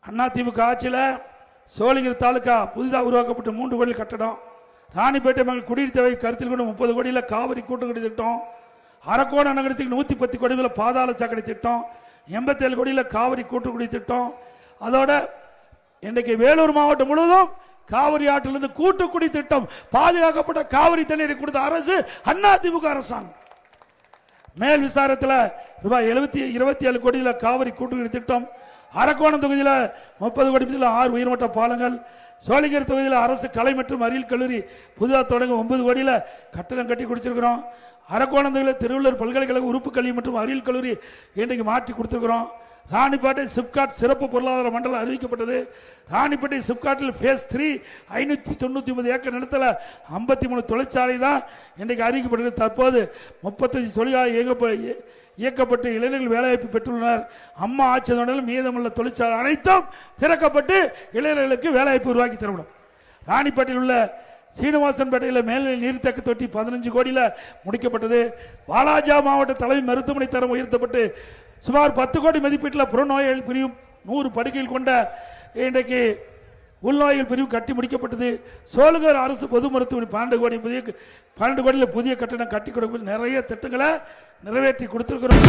அதிமுக ஆட்சியில் சோளிங்கர் தாலுக்கா புதிதாக உருவாக்கப்பட்ட 3 கோடி கட்டடம், ராணிப்பேட்டை மக்கள் குடிநீர் தேவை கருத்தில் கொண்டு 30 கோடியில் காவிரி கூட்டுக்குடி திட்டம், அரக்கோணம் நகரத்துக்கு 110 கோடியில் பாதாள சாக்கடை திட்டம், 87 கோடியில் காவிரி கூட்டுக்குடி திட்டம். அதோட இன்றைக்கு வேலூர் மாவட்டம் முழுவதும் காவிரி ஆற்றிலிருந்து கூட்டுக்குடி திட்டம், பாதுகாக்கப்பட்ட காவிரி தண்ணீரை கொடுத்த அரசு அதிமுக அரசாங்கம். மேல் விசாரத்தில் ரூபாய் 27 கோடியில் காவிரி கூட்டுக்குடி திட்டம், அரக்கோணம் தொகுதியில் 30 கோடி 6 உயர்மட்ட பாலங்கள், சோளிங்கர் தொகுதியில் அரசு கலை மற்றும் அறிவியல் கல்லூரி புதிதாக தொடங்க 9 கோடியில் கட்டணம் கட்டி கொடுத்திருக்கிறோம். அரக்கோணம் தொகுதியில் திருவள்ளூர் பல்கலைக்கழக உறுப்பு கல்வி மற்றும் அறிவியல் கல்லூரி இன்றைக்கு மாற்றி கொடுத்திருக்கிறோம். ராணிப்பேட்டை சிப்காட் சிறப்பு பொருளாதார மண்டலம் அறிவிக்கப்பட்டது. ராணிப்பேட்டை சிப்காட்டில் ஃபேஸ் 3 599 ஏக்கர் நிலத்தில் 53 தொழிற்சாலை தான் இன்றைக்கு அறிவிக்கப்பட்டது. தற்போது 35 தொழிலாளர் இயக்கப்பட்டு இளைஞர்கள் வேலைவாய்ப்பு பெற்றுள்ளனர். அம்மா ஆட்சி மீதமுள்ள தொழிற்சாலை அனைத்தும் திறக்கப்பட்டு இளைஞர்களுக்கு வேலைவாய்ப்பு உருவாக்கி தரப்படும். ராணிப்பேட்டையில் உள்ள சீனிவாசன்பேட்டையில் மேல்நிலை நீர்த்தேக்க தொட்டி 15 கோடியில் முடிக்கப்பட்டது. வாலாஜா மாவட்ட தலைமை மருத்துவமனை தரம் உயர்த்தப்பட்டு சுமார் 10 கோடி மதிப்பீட்டில் புறநோயாளி பிரிவு 100 படுக்கைகள் கொண்ட இன்றைக்கு உள்நோய்கள் பிரிவு கட்டி முடிக்கப்பட்டது. சோளிங்கர் அரசு பொது மருத்துவமனை 12 கோடியில் புதிய கட்டணம் கட்டி கொடுக்க நிறைய திட்டங்களை நிறைவேற்றி கொடுத்திருக்கிறோம்.